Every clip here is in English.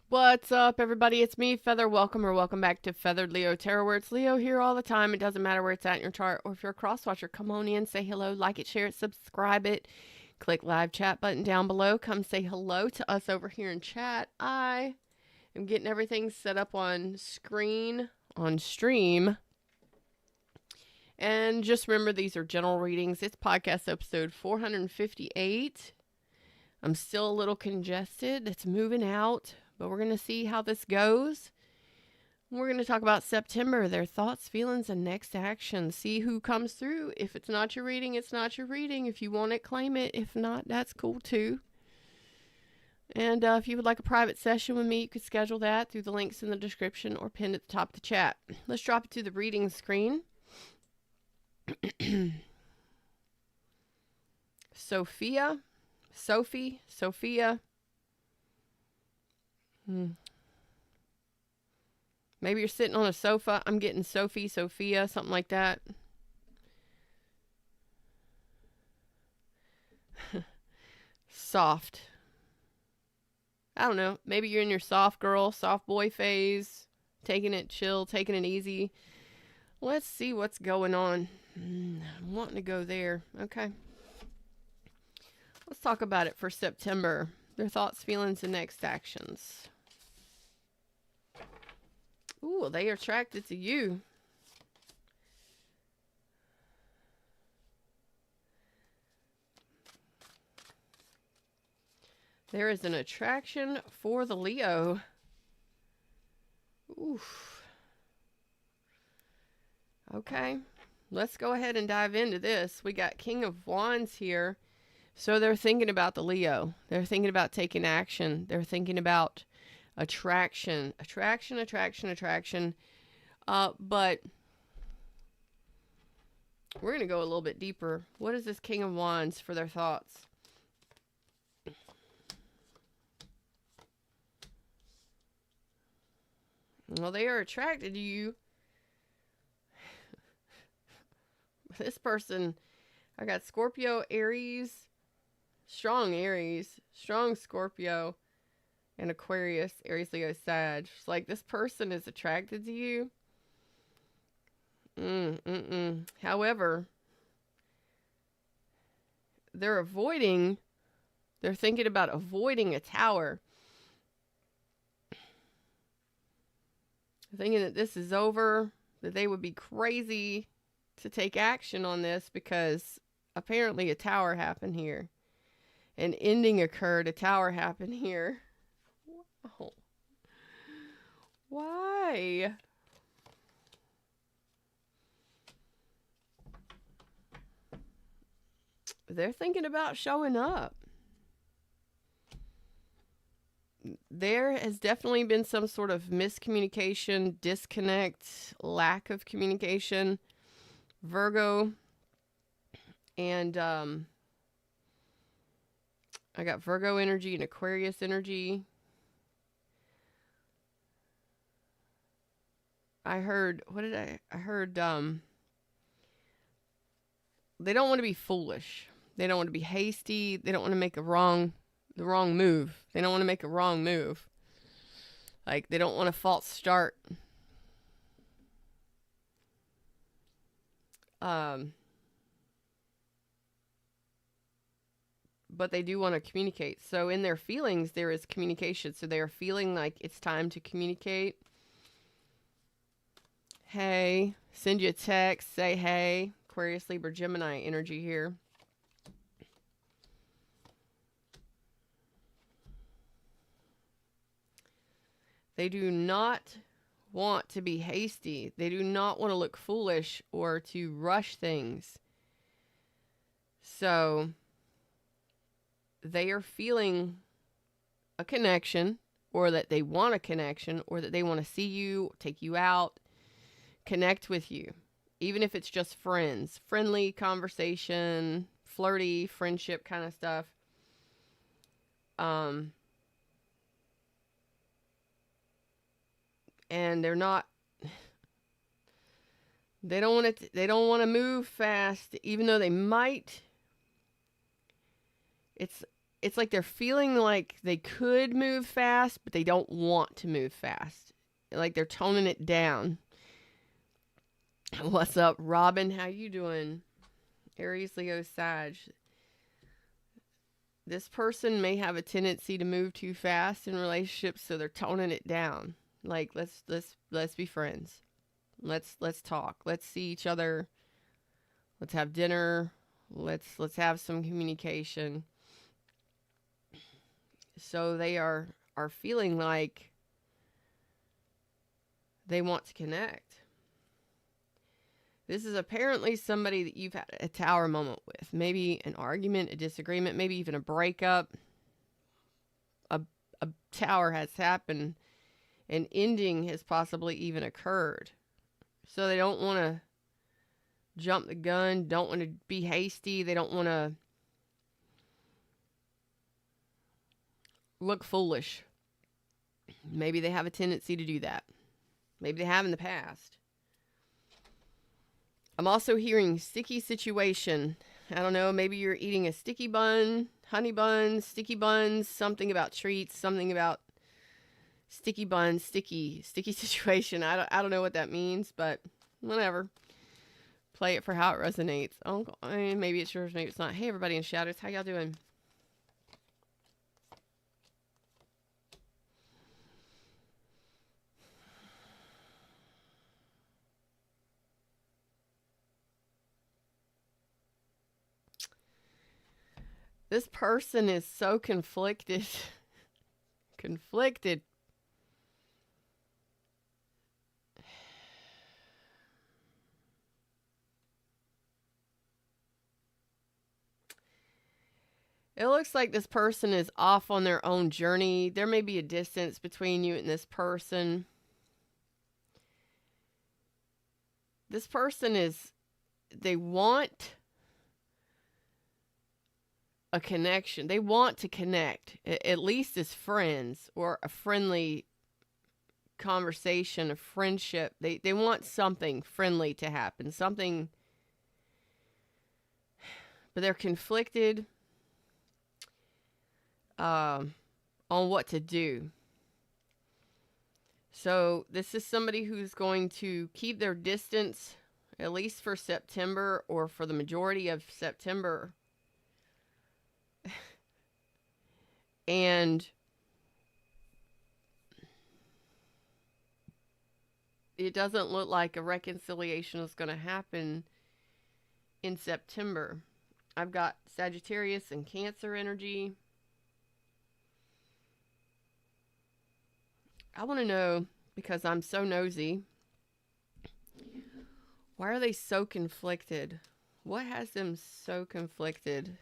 What's up, everybody? It's me, Feather. Welcome back to Feathered Leo Tarot, where it's Leo here all the time. It doesn't matter where it's at in your chart, or if you're a cross watcher, come on in, say hello, like it, share it, subscribe it, click live chat button down below. Come say hello to us over here in chat. I am getting everything set up on screen, on stream. And just remember, these are general readings. It's podcast episode 458. I'm still a little congested. It's moving out, but we're going to see how this goes. We're going to talk about September, their thoughts, feelings, and next action. See who comes through. If it's not your reading, it's not your reading. If you want it, claim it. If not, that's cool too. And if you would like a private session with me, you could schedule that through the links in the description or pinned at the top of the chat. Let's drop it to the reading screen. Sophia. Maybe you're sitting on a sofa. I'm getting Sophia, something like that. Soft. I don't know. Maybe you're in your soft girl, soft boy phase, taking it chill, taking it easy. Let's see what's going on. I'm wanting to go there. Okay. Let's talk about it for September. Their thoughts, feelings, and next actions. Ooh, they are attracted to you. There is an attraction for the Leo. Oof. Okay. Let's go ahead and dive into this. We got King of Wands here. So they're thinking about the Leo. They're thinking about taking action. They're thinking about attraction. But we're going to go a little bit deeper. What is this King of Wands for their thoughts? Well, they are attracted to you. This person, I got Scorpio, Aries, strong Scorpio, and Aquarius, Aries, Leo, Sag. It's like this person is attracted to you. However, they're thinking about avoiding a tower. Thinking that this is over, that they would be crazy to take action on this because apparently a tower happened here. An ending occurred, a tower happened here. Wow. Why? They're thinking about showing up. There has definitely been some sort of miscommunication, disconnect, lack of communication. Virgo. And I got Virgo energy and Aquarius energy. I heard they don't want to be foolish. They don't want to be hasty. They don't want to make the wrong move. They don't want to make a wrong move. Like, they don't want a false start. But they do want to communicate. So in their feelings, there is communication. So they are feeling like it's time to communicate. Hey, send you a text, say hey. Aquarius, Libra, Gemini energy here. They do not want to be hasty. They do not want to look foolish or to rush things. So they are feeling a connection, or that they want a connection, or that they want to see you, take you out, connect with you. Even if it's just friends, friendly conversation, flirty, friendship kind of stuff. And they're not, they don't want to move fast, even though they might. It's it's like they're feeling like they could move fast, but they don't want to move fast. Like they're toning it down. What's up, Robin? How you doing? Aries, Leo, Sag. This person may have a tendency to move too fast in relationships, so they're toning it down. Like let's be friends. Let's talk. Let's see each other. Let's have dinner. Let's have some communication. So they are feeling like they want to connect. This is apparently somebody that you've had a tower moment with. Maybe an argument, a disagreement, maybe even a breakup. A tower has happened. An ending has possibly even occurred. So they don't want to jump the gun, don't want to be hasty. They don't want to look foolish. Maybe they have a tendency to do that. Maybe they have in the past. I'm also hearing sticky situation. I don't know, maybe you're eating a sticky bun, honey buns, sticky buns, something about treats, something about sticky buns, sticky situation. I don't know what that means, but whatever. Play it for how it resonates. Oh, maybe it's yours, maybe it's not. Hey, everybody in shadows, how y'all doing? This person is so conflicted. Conflicted. It looks like this person is off on their own journey. There may be a distance between you and this person. This person they want a connection. They want to connect, at least as friends, or a friendly conversation, a friendship. They want something friendly to happen, something, but they're conflicted on what to do. So this is somebody who's going to keep their distance, at least for September, or for the majority of September. And it doesn't look like a reconciliation is going to happen in September. I've got Sagittarius and Cancer energy. I want to know, because I'm so nosy, why are they so conflicted? What has them so conflicted?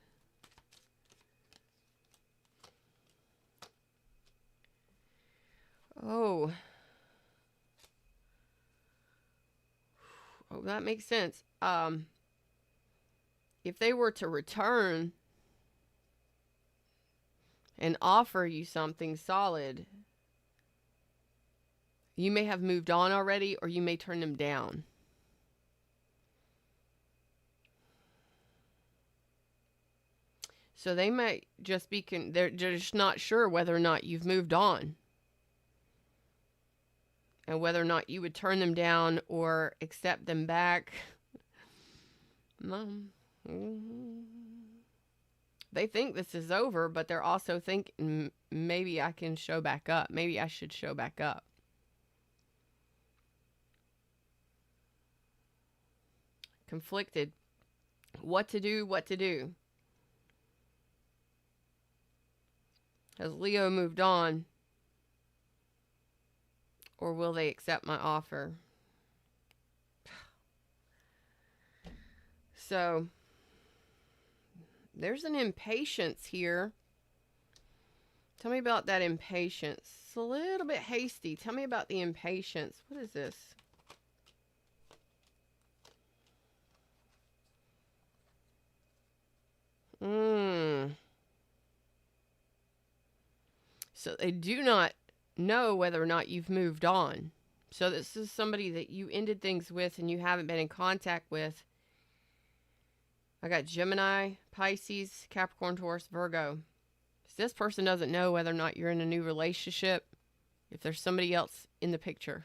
Oh, that makes sense. If they were to return and offer you something solid, you may have moved on already, or you may turn them down. So they might just be, they're just not sure whether or not you've moved on. And whether or not you would turn them down or accept them back. They think this is over, but they're also thinking, maybe I can show back up. Maybe I should show back up. Conflicted. What to do, what to do. Has Leo moved on? Or will they accept my offer? So, there's an impatience here. Tell me about that impatience. It's a little bit hasty. Tell me about the impatience. What is this? So they do not know whether or not you've moved on. So this is somebody that you ended things with and you haven't been in contact with. I got Gemini, Pisces, Capricorn, Taurus, Virgo. This person doesn't know whether or not you're in a new relationship, if there's somebody else in the picture.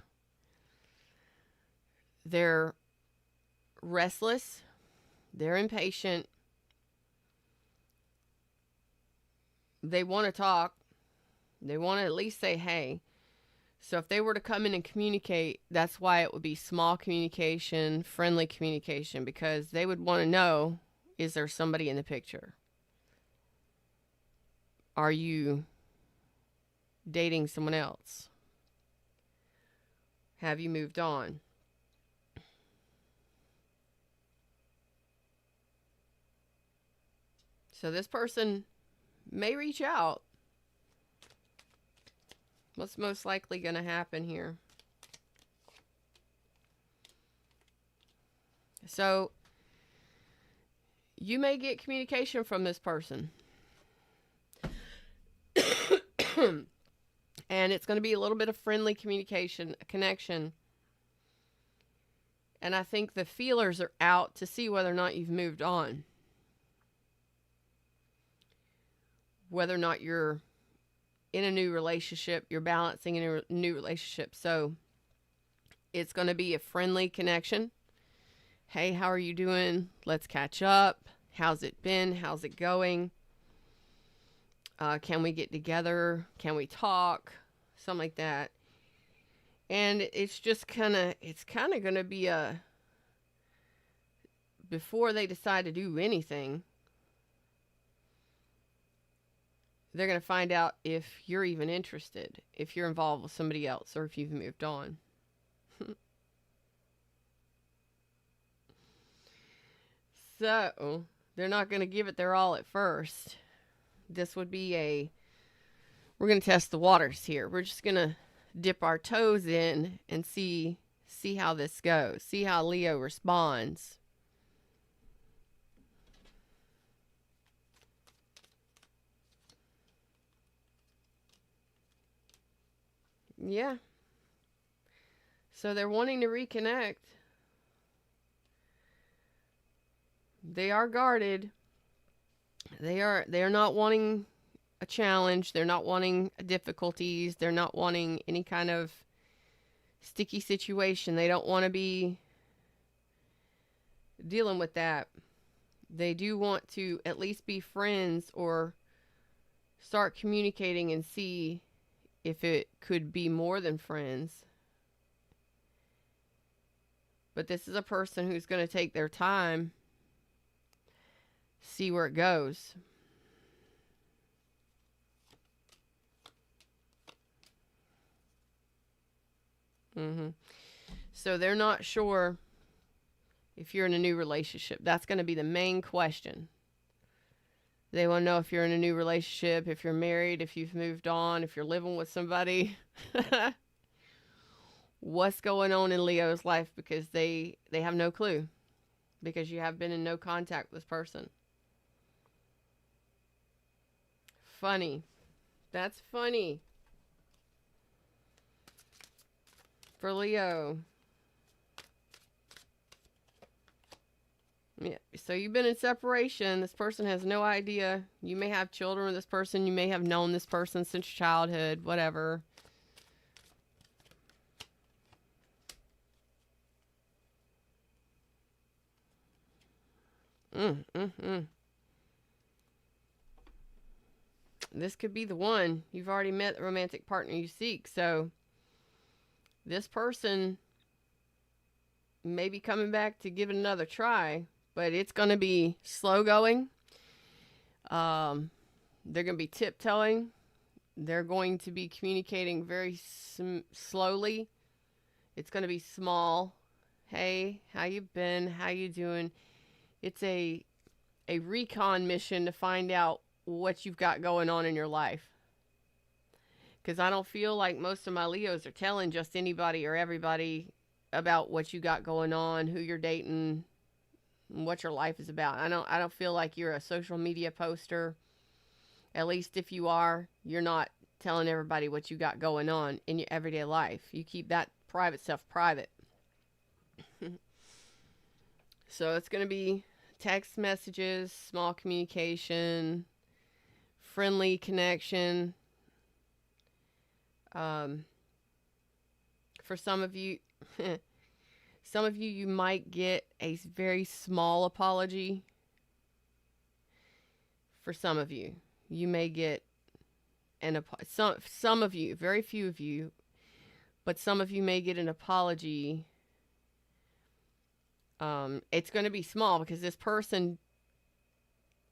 They're restless. They're impatient. They want to talk. They want to at least say, hey. So if they were to come in and communicate, that's why it would be small communication, friendly communication, because they would want to know, is there somebody in the picture? Are you dating someone else? Have you moved on? So this person may reach out. What's most likely going to happen here? So you may get communication from this person. And it's going to be a little bit of friendly communication, a connection. And I think the feelers are out to see whether or not you've moved on. Whether or not you're in a new relationship, you're balancing in a new relationship. So it's going to be a friendly connection. Hey, how are you doing? Let's catch up. How's it been? How's it going? Can we get together? Can we talk? Something like that. And it's just kind of going to be before they decide to do anything, they're going to find out if you're even interested, if you're involved with somebody else, or if you've moved on. So, they're not going to give it their all at first. This would be we're going to test the waters here. We're just going to dip our toes in and see how this goes. See how Leo responds. Yeah. So they're wanting to reconnect. They are guarded. They are not wanting a challenge. They're not wanting difficulties. They're not wanting any kind of sticky situation. They don't want to be dealing with that. They do want to at least be friends or start communicating and see if it could be more than friends. But this is a person who's going to take their time, see where it goes. So they're not sure if you're in a new relationship. That's going to be the main question. They want to know if you're in a new relationship, if you're married, if you've moved on, if you're living with somebody. What's going on in Leo's life, because they have no clue, because you have been in no contact with this person. Funny. That's funny. For Leo. Yeah. So you've been in separation. This person has no idea. You may have children with this person. You may have known this person since childhood, whatever. This could be the one. You've already met the romantic partner you seek. So this person may be coming back to give it another try, but it's going to be slow going. They're going to be tiptoeing. They're going to be communicating very slowly. It's going to be small. Hey, how you been? How you doing? It's a recon mission to find out what you've got going on in your life. Because I don't feel like most of my Leos are telling just anybody or everybody about what you got going on, who you're dating, and what your life is about. I don't feel like you're a social media poster. At least if you are, you're not telling everybody what you got going on in your everyday life. You keep that private stuff private. So it's going to be text messages, small communication, friendly connection. For some of you, you might get a very small apology. For some of you, you may get some of you, very few of you, but some of you may get an apology. It's going to be small because this person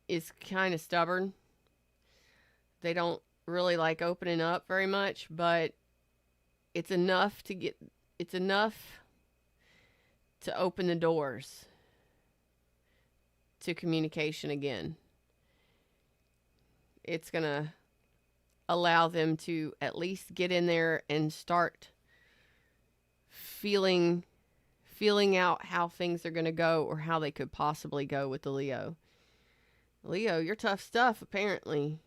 is kind of stubborn. They don't really like opening up very much, but it's enough to open the doors to communication again. It's going to allow them to at least get in there and start feeling out how things are going to go or how they could possibly go with the Leo. Leo, you're tough stuff, apparently.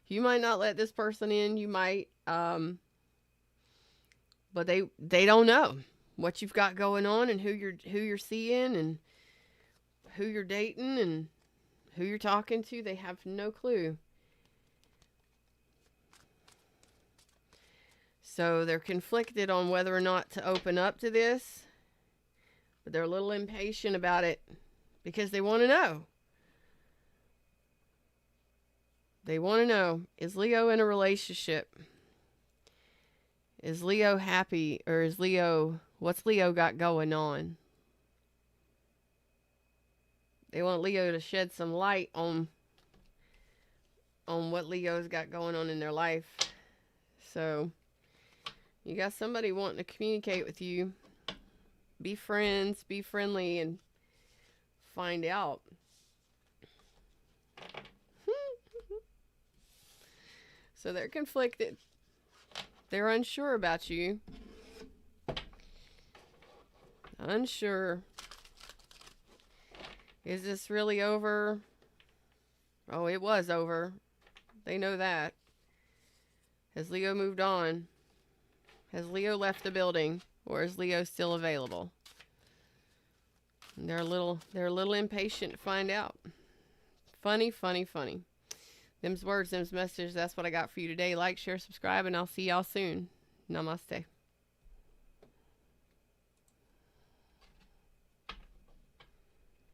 You might not let this person in, you might, but they don't know what you've got going on and who you're seeing and who you're dating and who you're talking to. They have no clue. So they're conflicted on whether or not to open up to this, but they're a little impatient about it because they want to know. They want to know, is Leo in a relationship? Is Leo happy, or what's Leo got going on? They want Leo to shed some light on what Leo's got going on in their life. So, you got somebody wanting to communicate with you. Be friends, be friendly, and find out. So they're conflicted. They're unsure about you. Unsure. Is this really over? Oh, it was over. They know that. Has Leo moved on? Has Leo left the building? Or is Leo still available? And they're a little impatient to find out. Funny. Them's words, them's messages. That's what I got for you today. Like, share, subscribe, and I'll see y'all soon. Namaste.